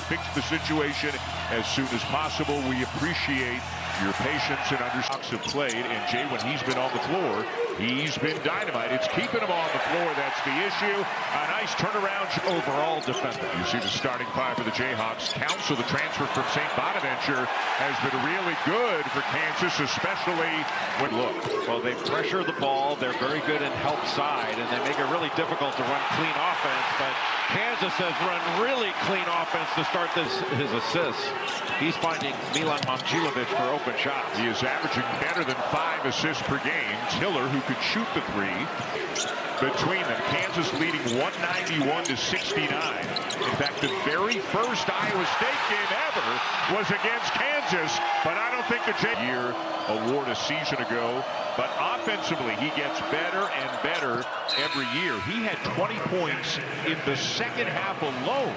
fix the situation as soon as possible. We appreciate your patience and understanding have played. And Jay, when he's been on the floor, he's been dynamite. It's keeping him on the floor. That's the issue. A nice turnaround overall defender. You see the starting five for the Jayhawks. Council, the transfer from St. Bonaventure, has been really good for Kansas, especially when look. Well, they pressure the ball. They're very good in help side, and they make it really difficult to run clean offense. But Kansas has run really clean offense to start his assists. He's finding Milan Momcilovic for open shots. He is averaging better than 5 assists per game. Tiller, who could shoot the three. Between them, Kansas leading 191-69. In fact, the very first Iowa State game ever was against Kansas, but I don't think the year award a season ago. But offensively, he gets better and better every year. He had 20 points in the second half alone.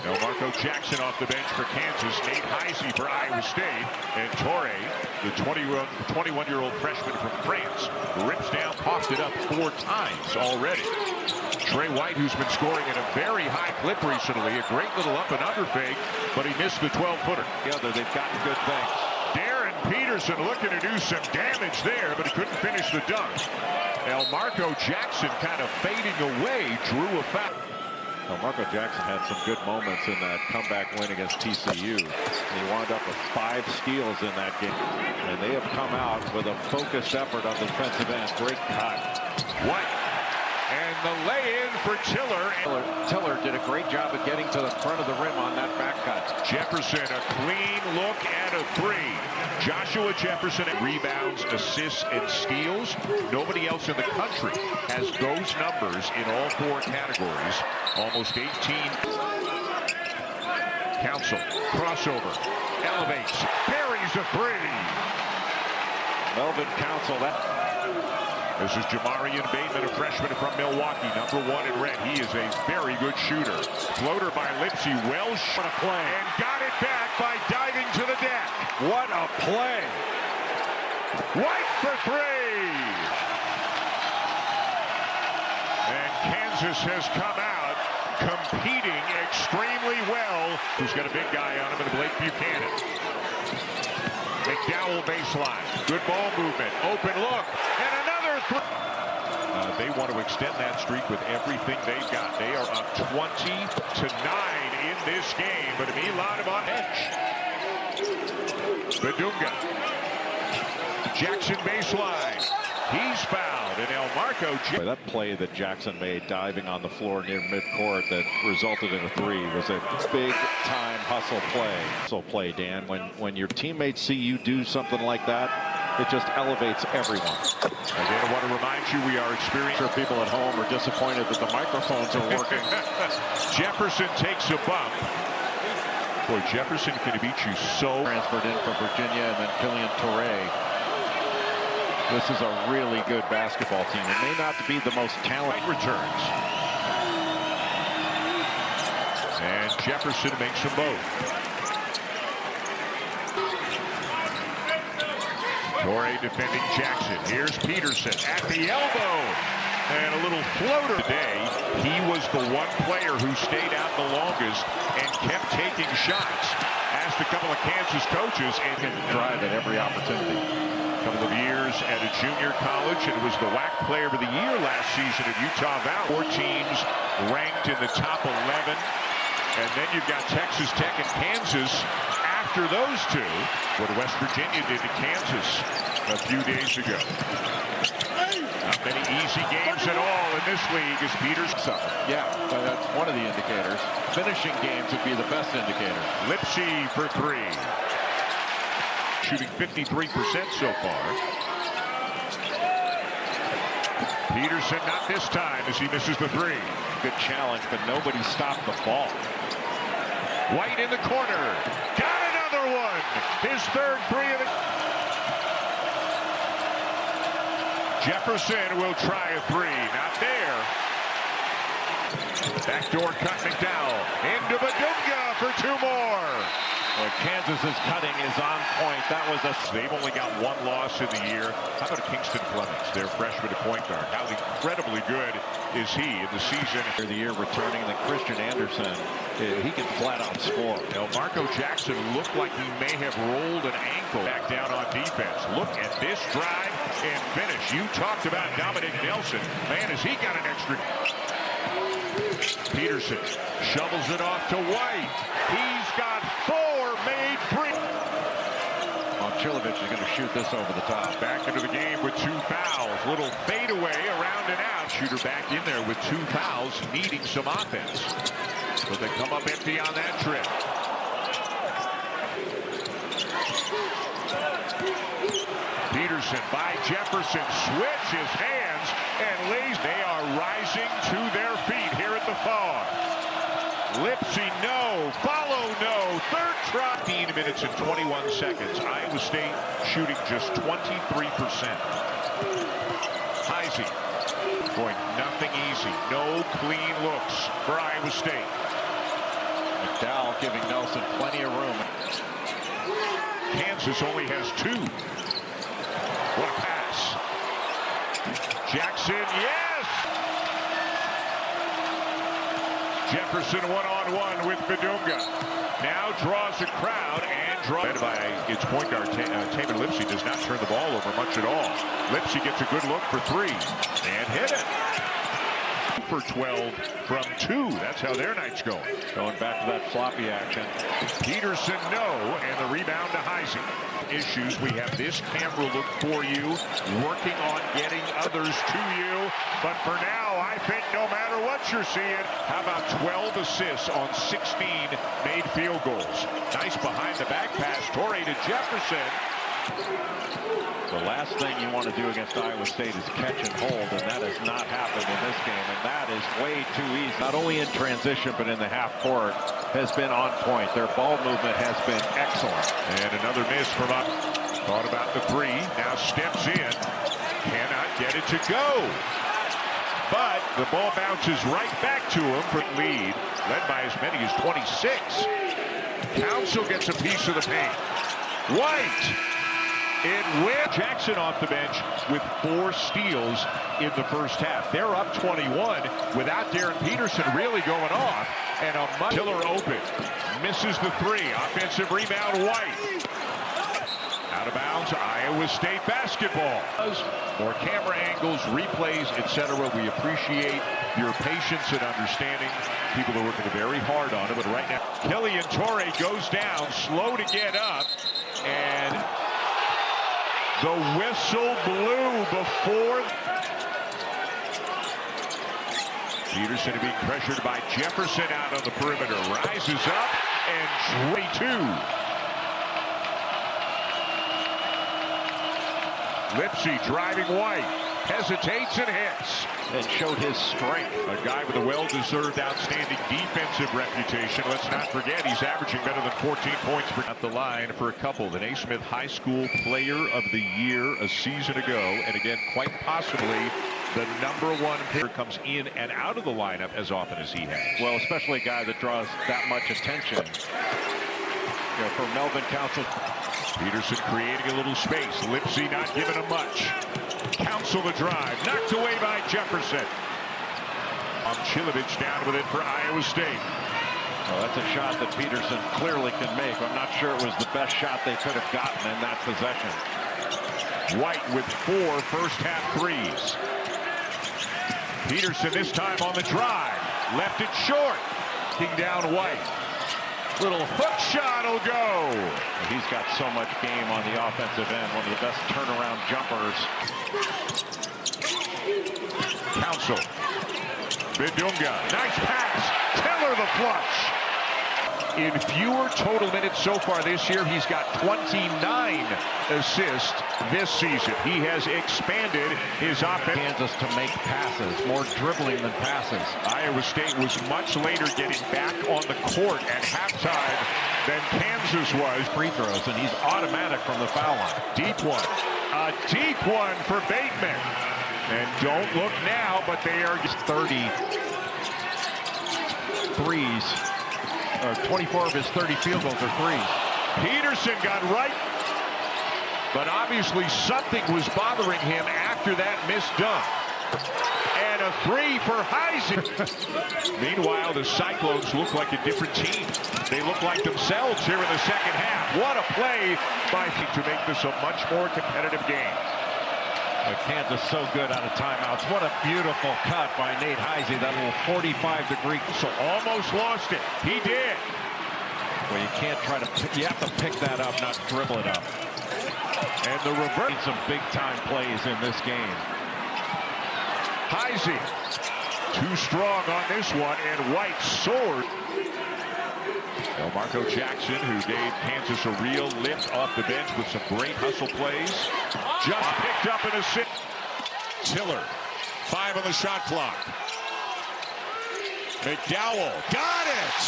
Now Marco Jackson off the bench for Kansas. Nate Heisey for Iowa State. And Torre, the 21-year-old freshman from France, rips down, popped it up 4 times already. Trey White, who's been scoring at a very high clip recently, a great little up and under fake, but he missed the 12-footer. Together, they've gotten good things. Darren Peterson looking to do some damage there, but he couldn't finish the dunk. Now Marco Jackson kind of fading away, drew a foul. Well, Marco Jackson had some good moments in that comeback win against TCU. He wound up with 5 steals in that game. And they have come out with a focused effort on the defensive end. Great cut. White. And the lay-in for Tiller. Tiller did a great job of getting to the front of the rim on that back cut. Jefferson, a clean look at a 3. Joshua Jefferson rebounds, assists, and steals. Nobody else in the country has those numbers in all 4 categories. Almost 18. Council, crossover, elevates, buries a 3. Melvin Council, This is Jamarian Bateman, a freshman from Milwaukee, number 1 in red. He is a very good shooter. Floater by Lipsy, well shot a play, and got it back by diving to the deck. What a play! White for 3! And Kansas has come out competing extremely well. Who's got a big guy on him and Blake Buchanan. McDowell baseline, good ball movement, open look, and another 3. They want to extend that streak with everything they've got. They are up 20-9 in this game, but Milan on edge. Badunga, Jackson baseline, he's fouled, and El Marco. That play that Jackson made diving on the floor near midcourt that resulted in a 3 was a big-time hustle play, Dan. When your teammates see you do something like that, it just elevates everyone. Again, I want to remind you we are experiencing. People at home are disappointed that the microphones are working. Jefferson takes a bump. Boy, Jefferson can beat you so. Transferred in from Virginia, and then Killian Torre. This is a really good basketball team. It may not be the most talented. Returns. And Jefferson makes them both. Torre defending Jackson. Here's Peterson at the elbow. And a little floater today. He was the one player who stayed out the longest and kept taking shots. Asked a couple of Kansas coaches and can drive at every opportunity. Couple of years at a junior college, and was the WAC Player of the Year last season at Utah Valley. 4 teams ranked in the top 11, and then you've got Texas Tech and Kansas after those 2. What West Virginia did to Kansas a few days ago. Not many easy games at all in this league as Peters. Yeah, but that's one of the indicators. Finishing games would be the best indicator. Lipsy for 3. Shooting 53% so far. Peterson not this time as he misses the 3. Good challenge, but nobody stopped the ball. White in the corner. Got another one. His 3rd 3 of the... Jefferson will try a 3. Not there. Backdoor cut McDowell. Into Badunga for 2 more. Well, Kansas's cutting is on point. That was a... They've only got one loss in the year. How about Kingston Clemens, their freshman at point guard? How incredibly good is he in the season? The year returning the Christian Anderson. He can flat out score. Now, Marco Jackson looked like he may have rolled an ankle back down on defense. Look at this drive and finish. You talked about Dominic Nelson. Man, has he got an extra... Peterson shovels it off to White. He's got 4 made free. Chilovich is going to shoot this over the top. Back into the game with 2 fouls. Little fadeaway around and out. Shooter back in there with 2 fouls, needing some offense. But they come up empty on that trip. Peterson by Jefferson switches hands and lays. They are rising to their feet here at the far. Lipsy, no. Follow, no. Third try. 15 minutes and 21 seconds. Iowa State shooting just 23%. Heisey. Boy, nothing easy. No clean looks for Iowa State. McDowell giving Nelson plenty of room. Kansas only has 2. What a pass. Jackson, yes! Jefferson one-on-one with Bedunga. Now draws a crowd and led by its point guard, Tamin Lipsy, does not turn the ball over much at all. Lipsy gets a good look for 3 and hit it. For 12 from 2. That's how their night's going. Going back to that floppy action. Peterson, no, and the rebound to Heisey. Issues, we have this camera look for you, working on getting others to you. But for now, I think no matter what you're seeing, how about 12 assists on 16 made field goals? Nice behind the back pass, Torrey to Jefferson. The last thing you want to do against Iowa State is catch and hold, and that has not happened in this game, and that is way too easy. Not only in transition, but in the half court has been on point. Their ball movement has been excellent. And another miss from up. Thought about the 3, now steps in, cannot get it to go. But the ball bounces right back to him for lead, led by as many as 26. Council gets a piece of the paint. White. It went. Jackson off the bench with 4 steals in the first half. They're up 21 without Darren Peterson really going off. And a Tiller open. Misses the 3. Offensive rebound, White. Out of bounds, Iowa State basketball. More camera angles, replays, etc. We appreciate your patience and understanding. People are working very hard on it, but right now, Killian Torrey goes down, slow to get up, and the whistle blew before. Peterson being pressured by Jefferson out on the perimeter. Rises up and 22. Lipsy driving White. Hesitates and hits. And showed his strength. A guy with a well-deserved outstanding defensive reputation. Let's not forget he's averaging better than 14 points per at the line for a couple. The Naismith High School Player of the Year a season ago. And again, quite possibly the #1 player comes in and out of the lineup as often as he has. Well, especially a guy that draws that much attention. You know, for Melvin Council. Peterson creating a little space. Lipsy not giving him much. Council the drive. Knocked away by Jefferson. Chilovich down with it for Iowa State. Well, that's a shot that Peterson clearly can make. I'm not sure it was the best shot they could have gotten in that possession. White with 4 first-half threes. Peterson this time on the drive. Left it short. King down White. Little hook shot will go. He's got so much game on the offensive end. One of the best turnaround jumpers. Council. Bedunga. Nice pass. Tiller the flush. In fewer total minutes so far this year, he's got 29 assists this season. He has expanded his offense. Kansas to make passes, more dribbling than passes. Iowa State was much later getting back on the court at halftime than Kansas was. Free throws, and he's automatic from the foul line. Deep one. A deep one for Bateman. And don't look now, but they are just 30 threes. 24 of his 30 field goals are threes. Peterson got right. But obviously something was bothering him after that missed dunk. And a three for Heisey. Meanwhile, the Cyclones look like a different team. They look like themselves here in the second half. What a play by to make this a much more competitive game. Kansas so good out of timeouts. What a beautiful cut by Nate Heisey. That little 45-degree. So almost lost it. He did. Well, you can't try to. You have to pick that up, not dribble it up. And the reverse. Some big-time plays in this game. Heisey, too strong on this one, and White soared. Marco Jackson, who gave Kansas a real lift off the bench with some great hustle plays. Just picked up in a sit. Tiller, 5 on the shot clock. McDowell, got it!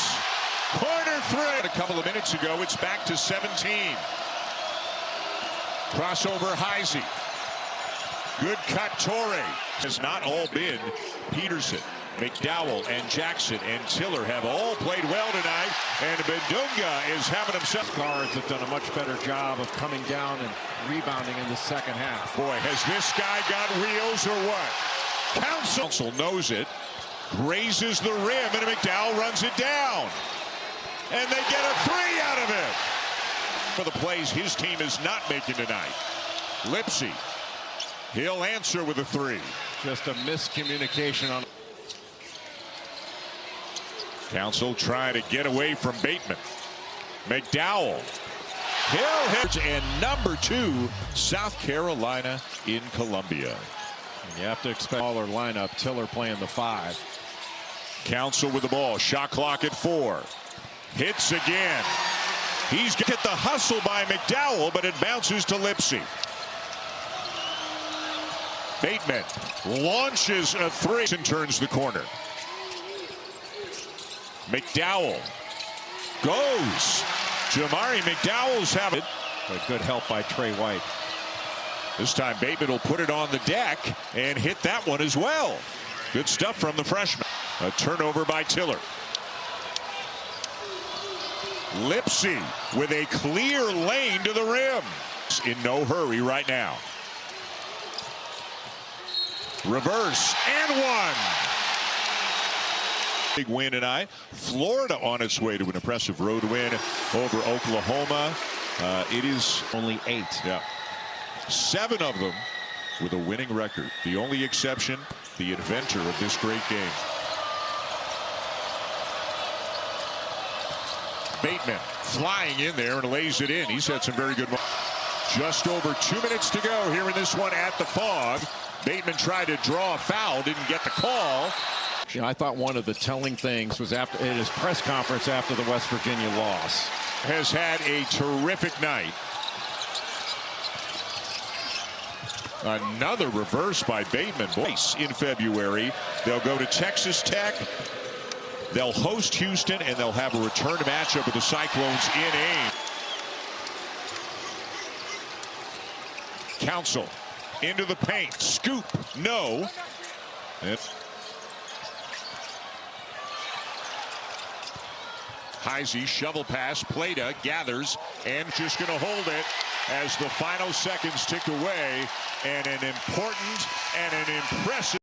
Corner 3. A couple of minutes ago, it's back to 17. Crossover Heisey. Good cut, Torrey. Has not all been Peterson. McDowell and Jackson and Tiller have all played well tonight, and Bendunga is having himself. Guards have done a much better job of coming down and rebounding in the second half. Boy, has this guy got wheels or what? Council knows it, grazes the rim, and McDowell runs it down. And they get a 3 out of it. For the plays his team is not making tonight. Lipsy, he'll answer with a 3. Just a miscommunication on. Council trying to get away from Bateman. McDowell. He'll hit. And number 2, South Carolina in Columbia. And you have to expect smaller lineup. Tiller playing the 5. Council with the ball. Shot clock at 4. Hits again. He's get the hustle by McDowell, but it bounces to Lipsy. Bateman launches a 3 and turns the corner. McDowell goes. Jamari McDowell's having a good help by Trey White. This time Bateman will put it on the deck and hit that one as well. Good stuff from the freshman. A turnover by Tiller. Lipsy with a clear lane to the rim. In no hurry right now. Reverse and 1. Big win tonight. Florida on its way to an impressive road win over Oklahoma. It is only 8. Yeah. 7 of them with a winning record. The only exception, the inventor of this great game. Bateman flying in there and lays it in. He's had some very good. Just over 2 minutes to go here in this one at the Fog. Bateman tried to draw a foul, didn't get the call. You know, I thought one of the telling things was after in his press conference after the West Virginia loss. Has had a terrific night. Another reverse by Bateman. Boyce in February. They'll go to Texas Tech. They'll host Houston, and they'll have a return matchup with the Cyclones in Ames. Council into the paint. Scoop. No. Heisey, shovel pass. Plata gathers and just going to hold it as the final seconds tick away. And an important and an impressive.